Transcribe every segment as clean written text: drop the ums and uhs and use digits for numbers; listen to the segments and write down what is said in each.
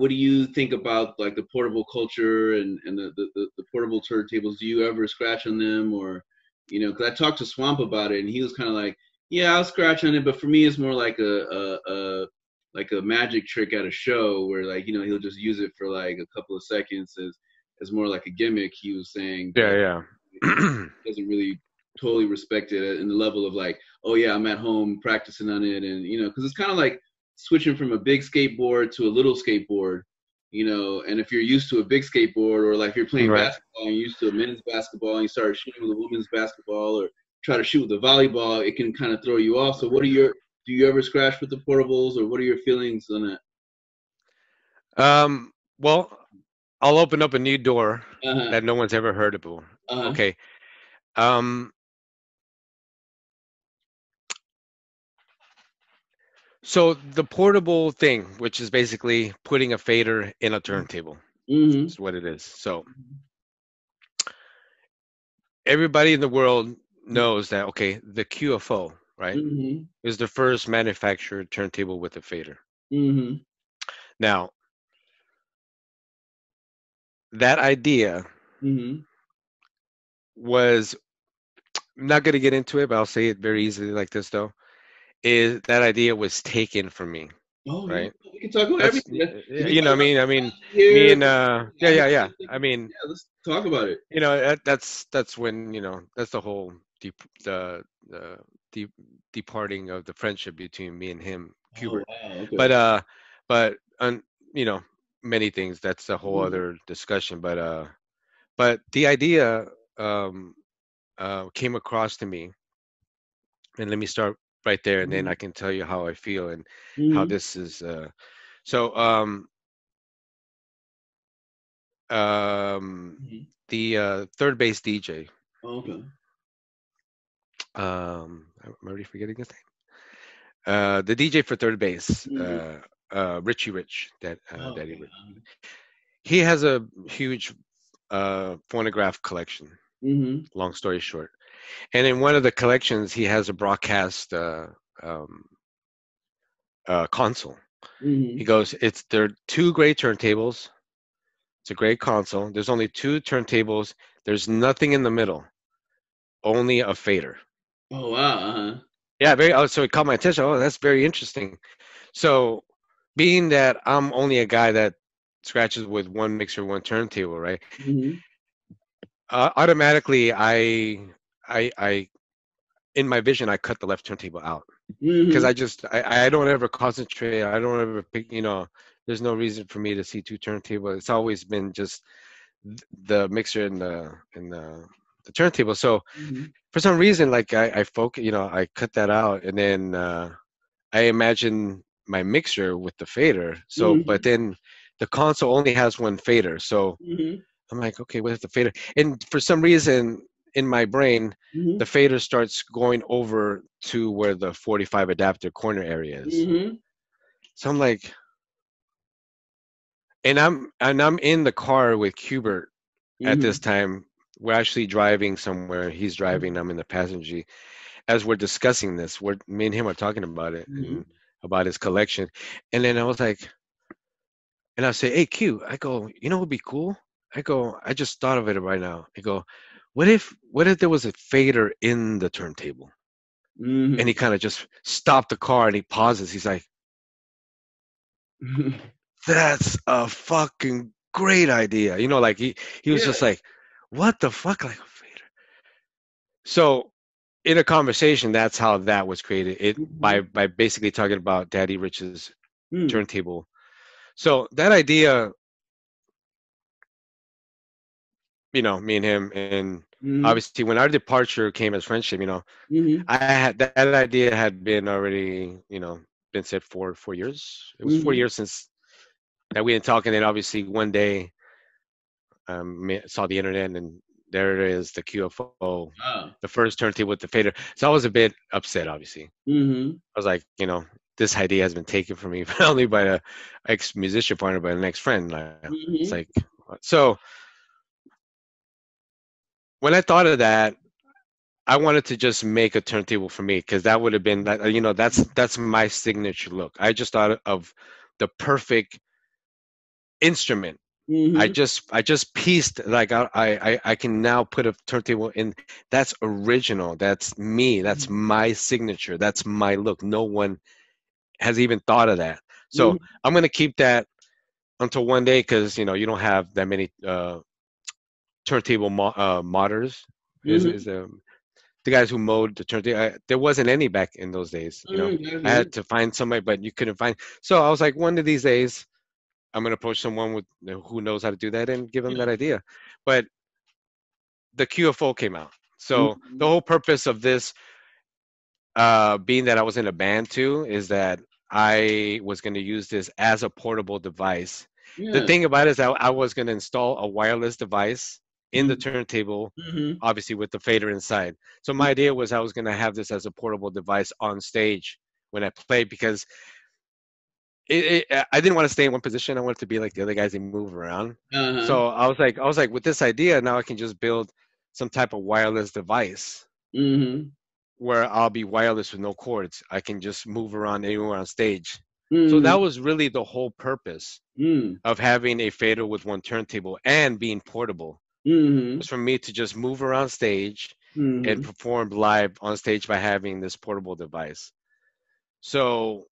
what do you think about like the portable culture and the portable turntables? Do you ever scratch on them, or because I talked to Swamp about it and he was kind of like, yeah, I'll scratch on it, but for me it's more like a magic trick at a show where like he'll just use it for like a couple of seconds as more like a gimmick. He was saying, but Yeah, he yeah. doesn't really totally respect it in the level of like, oh yeah, I'm at home practicing on it, and because it's kind of like switching from a big skateboard to a little skateboard, and if you're used to a big skateboard, or like you're playing Right. basketball and you're used to a men's basketball and you start shooting with a women's basketball or try to shoot with a volleyball, it can kind of throw you off. So do you ever scratch with the portables, or what are your feelings on that? Well, I'll open up a new door Uh-huh. that no one's ever heard of before. Uh-huh. Okay. Um, so the portable thing, which is basically putting a fader in a turntable, Mm-hmm. is what it is. So everybody in the world knows that, okay, the QFO, right, Mm-hmm. is the first manufactured turntable with a fader. Mm-hmm. Now, that idea Mm-hmm. was, I'm not going to get into it, but I'll say it very easily like this, though, is that idea was taken from me, Oh yeah, right? we can talk about That's, everything. If you you know, talk what I about mean, me here, and, yeah, I hear yeah, yeah. something. I mean, Yeah, let's talk about it. that's when, that's the whole the deep departing of the friendship between me and him, Oh Qbert. wow, But okay. but you know, many things. That's a whole Mm-hmm. other discussion. But the idea um came across to me, and let me start right there, and then I can tell you how I feel and how Mm-hmm. this is. So um Mm-hmm. the third base DJ. Oh, okay. I'm already forgetting his name. The DJ for third base, Mm-hmm. Richie Rich, Oh, Daddy okay. Rich. He has a huge phonograph collection. Mm-hmm. Long story short, and in one of the collections, he has a broadcast um, console. He Mm-hmm. goes, "It's there are two great turntables. It's a great console. There's only two turntables. There's nothing in the middle, only a fader." Oh wow. Uh-huh. Yeah, very. Oh, so it caught my attention. Oh, that's very interesting. So, being that I'm only a guy that scratches with one mixer, one turntable, right? Mm-hmm. Automatically, I, in my vision, I cut the left turntable out because Mm-hmm. I don't ever concentrate. I don't ever pick. There's no reason for me to see two turntables. It's always been just the mixer and the turntable. So Mm-hmm. for some reason, like I focus, I cut that out, and then I imagine my mixer with the fader. So, but Mm-hmm. then the console only has one fader. So Mm-hmm. I'm like, okay, what's the fader? And for some reason in my brain, Mm-hmm. the fader starts going over to where the 45 adapter corner area is. Mm-hmm. So I'm like, and I'm in the car with Qbert at this Mm-hmm. time. We're actually driving somewhere. He's driving. I'm in the passenger. As we're discussing this, me and him are talking about it Mm-hmm. and about his collection. And then I was like, and I say, hey Q, I go, what would be cool? I go, I just thought of it right now. I go, what if there was a fader in the turntable? And he Mm-hmm. kind of just stopped the car and he pauses. He's like, that's a fucking great idea. Like he was Yeah. just like, what the fuck? Like a fader. So in a conversation, that's how that was created. It Mm-hmm. by basically talking about Daddy Rich's Mm-hmm. turntable. So that idea, me and him, and Mm-hmm. obviously when our departure came as friendship, Mm-hmm. I had that idea had been already, been set for 4 years. It was four Mm-hmm. years since that we didn't talk, and then obviously one day saw the internet, and there it is, the QFO, Wow. the first turntable with the fader. So I was a bit upset, obviously. Mm-hmm. I was like, this idea has been taken from me not only by a ex musician partner, but an ex friend. It's Mm-hmm. like, so when I thought of that, I wanted to just make a turntable for me because that would have been that, that's my signature look. I just thought of the perfect instrument. I Mm-hmm. just pieced, like I can now put a turntable in. That's original. That's me. That's my signature. That's my look. No one has even thought of that. So Mm-hmm. I'm gonna keep that until one day, because you don't have that many turntable modders. Is Mm-hmm. the guys who mowed the turntable? There wasn't any back in those days. I Mm-hmm. had to find somebody, but you couldn't find. So I was like, one of these days, I'm gonna approach someone with who knows how to do that and give them that idea. But the QFO came out. So the Mm-hmm. whole purpose of this, being that I was in a band too, is that I was going to use this as a portable device. The Yeah. thing about it is that I was going to install a wireless device in the turntable, Mm-hmm. obviously with the fader inside. So my idea was I was going to have this as a portable device on stage when I played, because I didn't want to stay in one position. I wanted to be like the other guys and move around. Uh-huh. So I was like, with this idea, now I can just build some type of wireless device Mm-hmm. where I'll be wireless with no cords. I can just move around anywhere on stage. So that Mm-hmm. was really the whole purpose of having a fader with one turntable and being portable, Mm-hmm. was for me to just move around stage and Mm-hmm. perform live on stage by having this portable device. So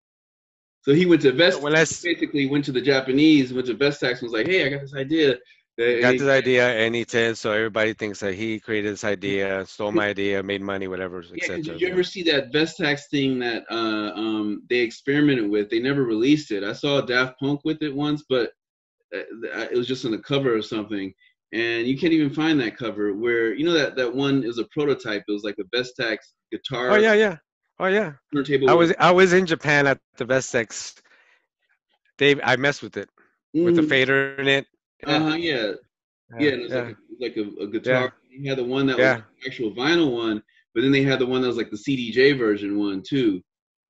So he went to Vest. when I Basically went to the Japanese, went to Vestax, and was like, "Hey, I got this idea." And got he, this idea, and he said, so everybody thinks that he created this idea, stole my idea, made money, whatever, yeah, because etc. did you So ever see that Vestax thing that they experimented with? They never released it. I saw Daft Punk with it once, but it was just on the cover or something. And you can't even find that cover. Where that one is a prototype. It was like a Vestax oh guitar yeah, yeah, oh yeah. I turntable with. was I was in Japan at the Vestax. I messed with it, with the Mm, fader in it. Yeah, yeah, yeah, yeah, and it was yeah, like a guitar. yeah, He had the one that was yeah. the actual vinyl one, but then they had the one that was like the CDJ version one too.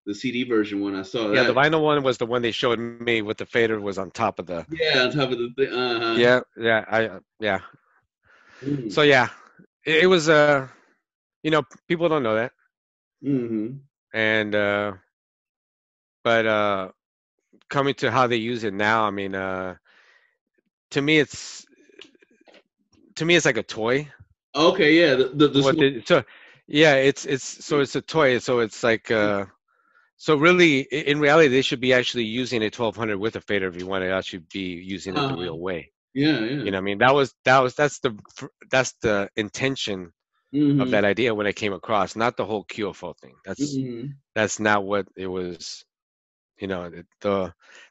The CD version one. I saw Yeah, the that. vinyl one was the one they showed me, with the fader was on top of the. Yeah, on top of the thing. Uh-huh. Yeah, yeah, yeah. Mm, So yeah, it was people don't know that, mm-hmm. and but coming to how they use it now, I mean, to me it's to me it's like a toy. Okay, yeah. The What small. the so yeah, it's a toy. So it's like so really, in reality, they should be actually using a 1200 with a fader if you want to actually be using it the Uh-huh. real way. Yeah, yeah. I mean, that's the intention of Mm-hmm. that idea when it came across, not the whole QFO thing. Mm-hmm. That's not what it was.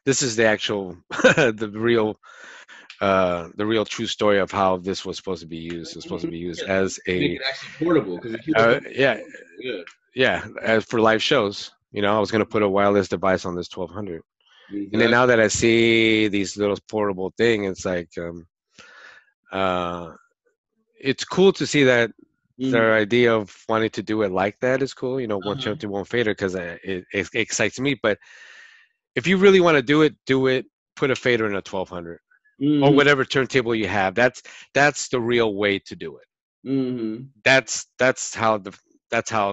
This is the actual the real true story of how this was supposed to be used. It's supposed to be used Yeah, as make a it actually portable because the QFO. yeah, Yeah, yeah, as for live shows. I was gonna put a wireless device on this 1200, and then now exactly. that I see these little portable thing, it's like uh, it's cool to see that Mm-hmm. their idea of wanting to do it like that is cool. One Uh-huh. turn to one fader, because it excites me. But if you really want to do it, do it. Put a fader in a 1200 or Mm-hmm. whatever turntable you have. That's the real way to do it. Mm-hmm. That's how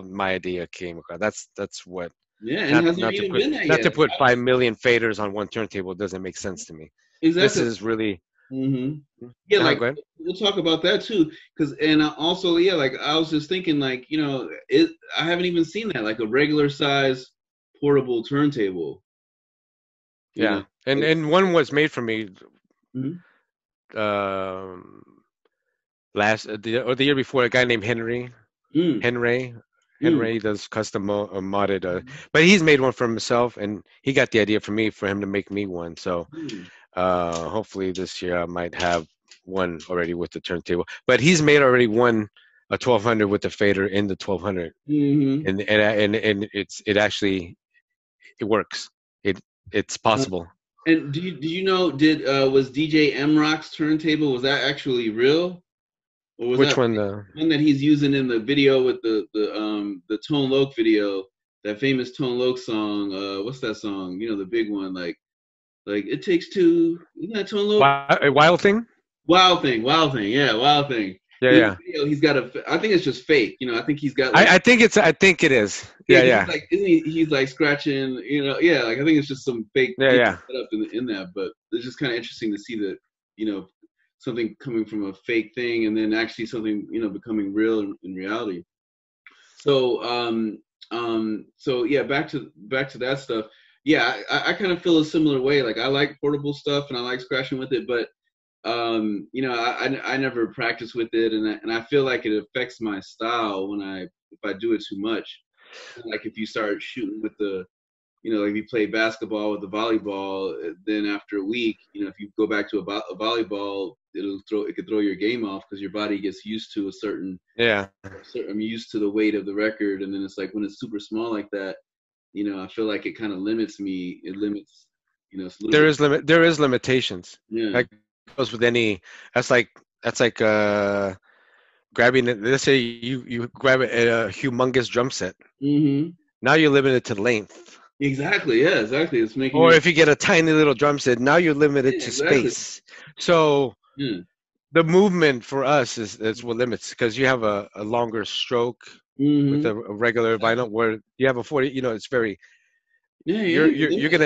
my idea came across. That's what. Yeah, and it Not hasn't not to even put been that not yet. to put 5 million faders on one turntable doesn't make sense to me. This Exactly. is really. Mm-hmm. Yeah, Go like ahead. we'll talk about that too, because and also yeah, like I was just thinking, like it. I haven't even seen that, like a regular size portable turntable. You know, Yeah, and like, one was made for me mhm. um, the year before. A guy named Mm, Henry. mm, Henry does custom modded, but he's made one for himself, and he got the idea for me for him to make me one. So mm. hopefully this year I might have one already with the turntable. But he's made already one, a 1200 with the fader in the 1200, Mm-hmm. and it actually it works. It's possible. And do you know did was DJ M Rock's turntable, was that actually real, or was Which that one? one that he's using in the video with the Tone Loc video, that famous Tone Loc song? What's that song? The big one, like it takes two. Isn't that Tone Loc? Wild Thing? Wild Thing, yeah, Wild Thing. Yeah, in yeah. the video, he's got I think it's just fake. You know, I think he's got like. I think it is. Yeah, Yeah, 'cause yeah. he's like scratching, you know, yeah, like I think it's just some fake Yeah, yeah. setup in that, but it's just kind of interesting to see that, you know, something coming from a fake thing and then actually something, you know, becoming real in reality. So, so yeah, back to that stuff. Yeah, I kind of feel a similar way. Like I like portable stuff and I like scratching with it, but you know, I never practice with it, and I feel like it affects my style when if I do it too much. Like if you start shooting with the, you know, like if you play basketball with the volleyball, then after a week, you know, if you go back to a volleyball, it could throw your game off because your body gets used to a certain, Yeah. I'm used to the weight of the record, and then it's like when it's super small like that, you know, I feel like it kind of limits me. It limits, you know, it's a little bit. There is limitations. Yeah. That goes with any. That's like grabbing it. Let's say you grab a humongous drum set. Mm-hmm. Now you're limited to length. Exactly. Yeah. Exactly. It's making Or it. if you get a tiny little drum set, now you're limited Yeah. to Exactly. space. So Yeah. the movement for us is what limits, because you have a longer stroke with Mm-hmm. a regular Exactly. vinyl, where you have a 40. You know, it's very. Yeah. Yeah.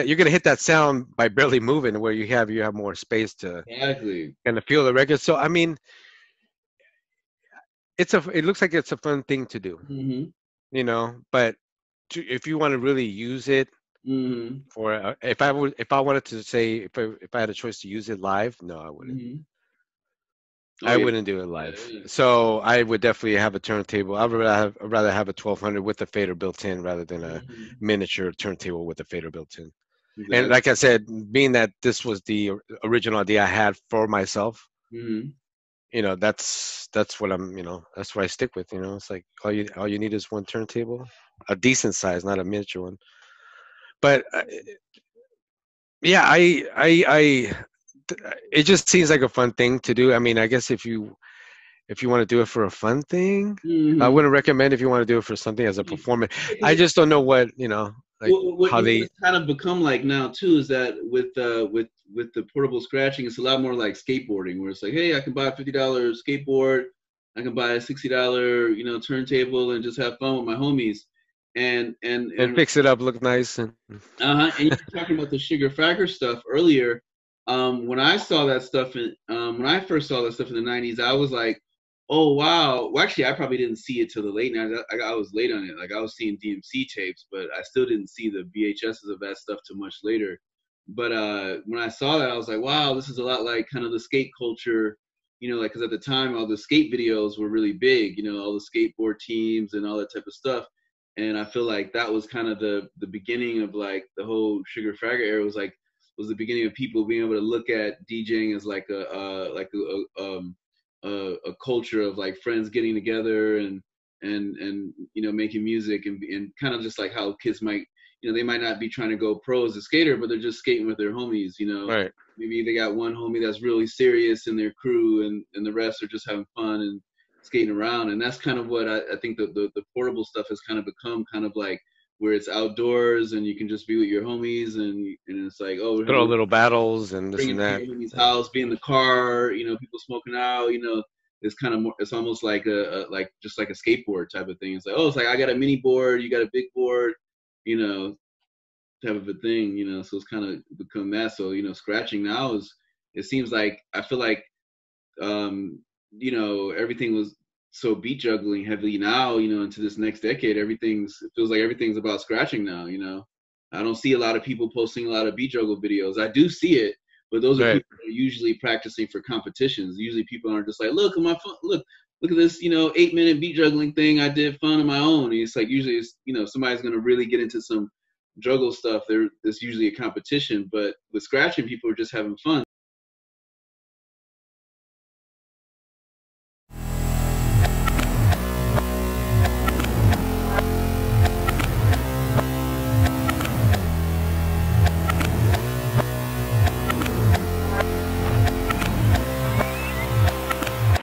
You're gonna hit that sound by barely moving, where you have more space to Exactly. kind of feel the record. So I mean, it looks like it's a fun thing to do, Mm-hmm. you know. But if you want to really use it Mm-hmm. for, if I wanted to say, if I had a choice to use it live, no, I wouldn't. Mm-hmm. Oh I yeah. wouldn't do it Yeah. live. Yeah. So I would definitely have a turntable. I'd rather have a 1200 with a fader built in rather than a Mm-hmm. miniature turntable with a fader built in. And Exactly. like I said, being that this was the original idea I had for myself, Mm-hmm. you know, that's what I'm, you know, that's what I stick with. You know, it's like all you need is one turntable, a decent size, not a miniature one. But yeah, it just seems like a fun thing to do. I mean, I guess if you want to do it for a fun thing, I Mm-hmm. wouldn't recommend if you want to do it for something as a performance. I Because just don't know what, you know, like what how you know, they. it's kind of become like now too is that with the portable scratching, it's a lot more like skateboarding, where it's like, hey, I can buy a $50 skateboard, I can buy a $60, you know, turntable, and just have fun with my homies. And And fix it up, look nice, and and you were talking about the sugar fragger stuff earlier. When I saw that stuff when I first saw that stuff in the '90s, I was like, "Oh wow!" Well, actually, I probably didn't see it till the late '90s. I was late on it. Like I was seeing DMC tapes, but I still didn't see the VHSs of that stuff too much later. But when I saw that, I was like, "Wow, this is a lot like kind of the skate culture." You know, like because at the time, all the skate videos were really big. You know, all the skateboard teams and all that type of stuff, and I feel like that was kind of the beginning of like the whole Sugar Fragger era was the beginning of people being able to look at DJing as like a culture of like friends getting together and you know making music and kind of just like how kids might, you know, they might not be trying to go pro as a skater, but they're just skating with their homies, you know. right. Maybe they got one homie that's really serious in their crew and the rest are just having fun and skating around. And that's kind of what I think the portable stuff has kind of become, kind of like where it's outdoors and you can just be with your homies and it's like, oh, Throw little battles and this bring and it to that. your homie's house, be in the car, you know, people smoking out, you know. It's kind of more, it's almost like a like just like a skateboard type of thing. It's like, oh, it's like I got a mini board, you got a big board, you know, type of a thing, you know. So it's kind of become that. So, you know, scratching now is, it seems like, I feel like you know, everything was so beat juggling heavily. Now, you know, into this next decade, it feels like everything's about scratching now, you know. I don't see a lot of people posting a lot of beat juggle videos. I do see it, but those are Right. people that are usually practicing for competitions. Usually people aren't just like, look at my fun, look at this, you know, 8-minute beat juggling thing I did fun on my own. And it's like usually it's, you know, if somebody's gonna really get into some juggle stuff, there's usually a competition. But with scratching, people are just having fun.